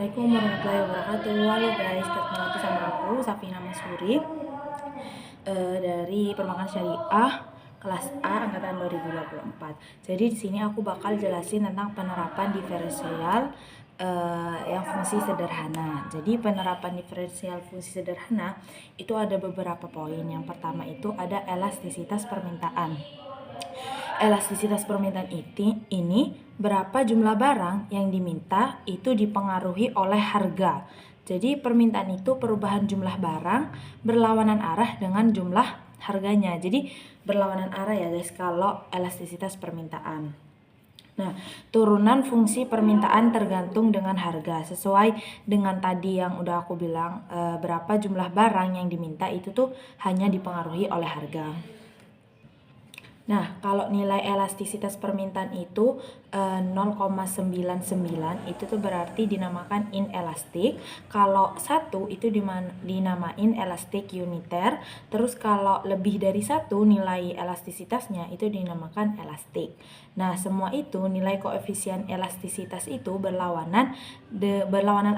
Assalamualaikum warahmatullahi wabarakatuh. Halo guys, ketemu lagi sama aku Safina Masuri dari Perbankan Syariah kelas A angkatan 2024. Jadi di sini aku bakal jelasin tentang penerapan diferensial yang fungsi sederhana. Jadi penerapan diferensial fungsi sederhana itu ada beberapa poin. Yang pertama itu ada elastisitas permintaan. Elastisitas permintaan ini berapa jumlah barang yang diminta itu dipengaruhi oleh harga. Jadi permintaan itu perubahan jumlah barang berlawanan arah dengan jumlah harganya. Jadi berlawanan arah ya guys kalau elastisitas permintaan. Nah, turunan fungsi permintaan tergantung dengan harga. Sesuai dengan tadi yang udah aku bilang, berapa jumlah barang yang diminta itu tuh hanya dipengaruhi oleh harga. Nah, kalau nilai elastisitas permintaan itu 0,99 itu tuh berarti dinamakan inelastik. Kalau 1 itu dinamain elastik uniter. Terus kalau lebih dari 1 nilai elastisitasnya itu dinamakan elastik. Nah, semua itu nilai koefisien elastisitas itu berlawanan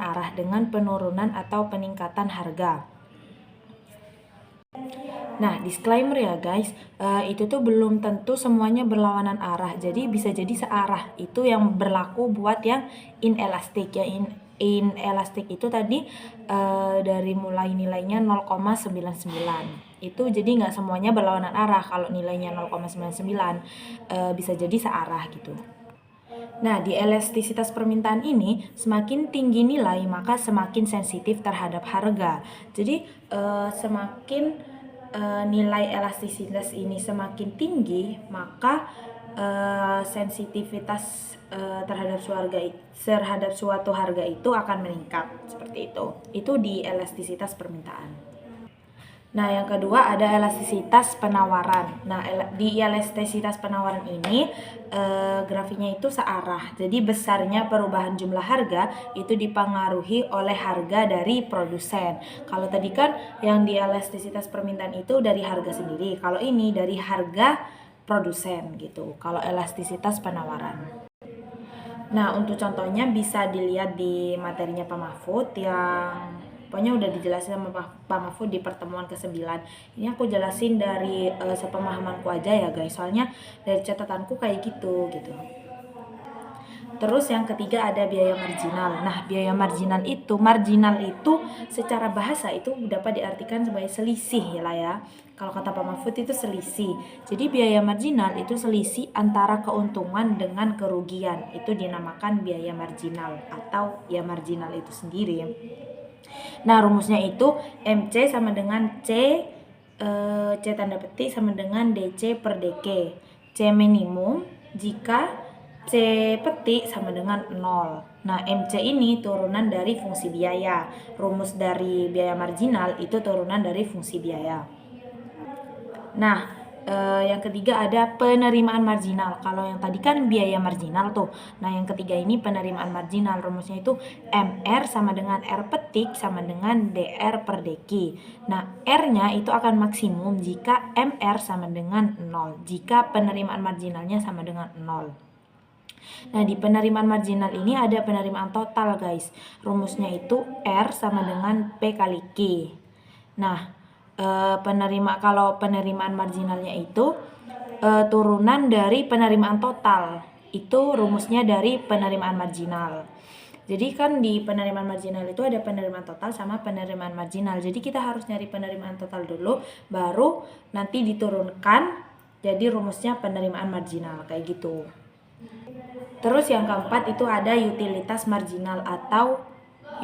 arah dengan penurunan atau peningkatan harga. Nah, disclaimer ya guys, itu tuh belum tentu semuanya berlawanan arah. Jadi bisa jadi searah. Itu yang berlaku buat yang inelastik ya. Inelastik itu tadi dari mulai nilainya 0,99. Itu jadi nggak semuanya berlawanan arah. Kalau nilainya 0,99 bisa jadi searah gitu. Nah, di elastisitas permintaan ini semakin tinggi nilai maka semakin sensitif terhadap harga. Jadi semakin nilai elastisitas ini semakin tinggi maka sensitivitas terhadap suatu harga itu akan meningkat seperti itu. Itu di elastisitas permintaan. Nah, yang kedua ada elastisitas penawaran. Nah, di elastisitas penawaran ini grafiknya itu searah. Jadi besarnya perubahan jumlah harga itu dipengaruhi oleh harga dari produsen. Kalau tadi kan yang di elastisitas permintaan itu dari harga sendiri. Kalau ini dari harga produsen gitu. Kalau elastisitas penawaran. Nah, untuk contohnya bisa dilihat di materinya Pak Mahfud yang pokoknya udah dijelasin sama Pak Mahfud di pertemuan ke-9. Ini aku jelasin dari sepemahamanku aja ya guys. Soalnya dari catatanku kayak gitu. Terus yang ketiga ada biaya marginal. Nah, biaya marginal itu secara bahasa itu dapat diartikan sebagai selisih ya lah ya. Kalau kata Pak Mahfud itu selisih. Jadi biaya marginal itu selisih antara keuntungan dengan kerugian. Itu dinamakan biaya marginal atau ya marginal itu sendiri. Nah, rumusnya itu MC sama dengan C tanda petik sama dengan DC per DK. C minimum jika C petik sama dengan 0. Nah, MC ini turunan dari fungsi biaya. Rumus dari biaya marginal itu turunan dari fungsi biaya. Nah, yang ketiga ada penerimaan marginal. Kalau yang tadi kan biaya marginal tuh. Nah, yang ketiga ini penerimaan marginal. Rumusnya itu MR sama dengan R petik sama dengan DR per DQ. Nah, R-nya itu akan maksimum jika MR sama dengan 0. Jika penerimaan marginalnya sama dengan 0. Nah, di penerimaan marginal ini ada penerimaan total guys. Rumusnya itu R sama dengan P kali Q. Nah, kalau penerimaan marginalnya itu turunan dari penerimaan total. Itu rumusnya dari penerimaan marginal. Jadi kan di penerimaan marginal itu ada penerimaan total sama penerimaan marginal. Jadi kita harus nyari penerimaan total dulu, baru nanti diturunkan jadi rumusnya penerimaan marginal kayak gitu. Terus yang keempat itu ada utilitas marginal atau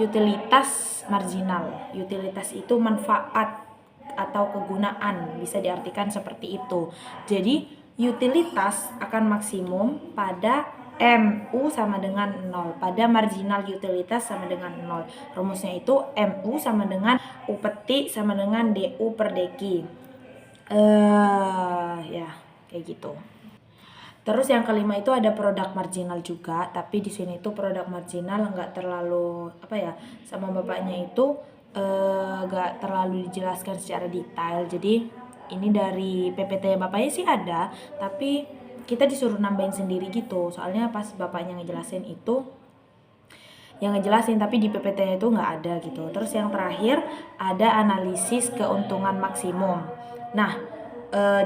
utilitas marginal. Utilitas itu manfaat atau kegunaan, bisa diartikan seperti itu. Jadi utilitas akan maksimum pada MU sama dengan 0, pada marginal utilitas sama dengan 0. Rumusnya itu MU sama dengan U petik sama dengan DU per DQ. Ya, kayak gitu. Terus yang kelima itu ada produk marginal juga, tapi di sini tuh produk marginal nggak terlalu sama bapaknya itu nggak terlalu dijelaskan secara detail. Jadi ini dari PPT bapaknya sih ada, tapi kita disuruh nambahin sendiri gitu. Soalnya pas bapaknya ngejelasin itu yang ngejelasin, tapi di PPT itu nggak ada gitu. Terus yang terakhir ada analisis keuntungan maksimum. Nah,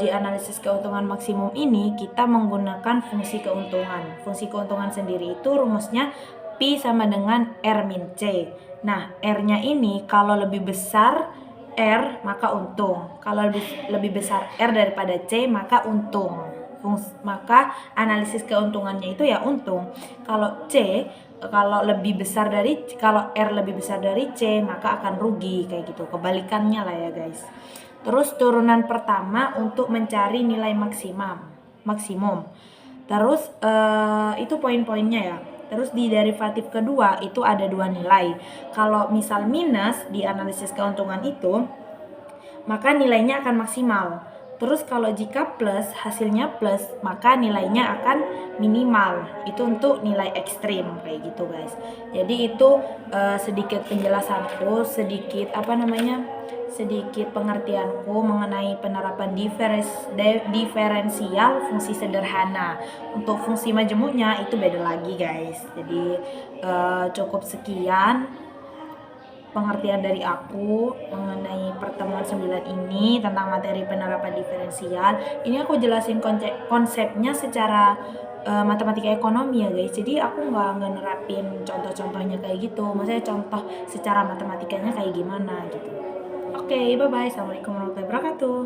di analisis keuntungan maksimum ini kita menggunakan fungsi keuntungan. Fungsi keuntungan sendiri itu rumusnya Pi sama dengan R min C. Nah, R-nya ini kalau lebih besar R maka untung. Kalau lebih besar R daripada C maka untung. Maka analisis keuntungannya itu ya untung. Kalau R lebih besar dari C maka akan rugi, kayak gitu. Kebalikannya lah ya guys. Terus turunan pertama untuk mencari nilai maksimum. Terus itu poin-poinnya ya. Terus di derivatif kedua itu ada 2 nilai. Kalau misal minus di analisis keuntungan itu, maka nilainya akan maksimal. Terus kalau jika plus, hasilnya plus, maka nilainya akan minimal. Itu untuk nilai ekstrim kayak gitu guys. Jadi itu sedikit penjelasanku, sedikit pengertianku mengenai penerapan diferensial fungsi sederhana. Untuk fungsi majemuknya itu beda lagi guys. Jadi cukup sekian pengertian dari aku mengenai pertemuan 9 ini tentang materi penerapan diferensial. Ini aku jelasin konsepnya secara matematika ekonomi ya guys. Jadi aku nggak nerapin contoh-contohnya kayak gitu. Maksudnya contoh secara matematikanya kayak gimana gitu. Oke, bye-bye. Assalamualaikum warahmatullahi wabarakatuh.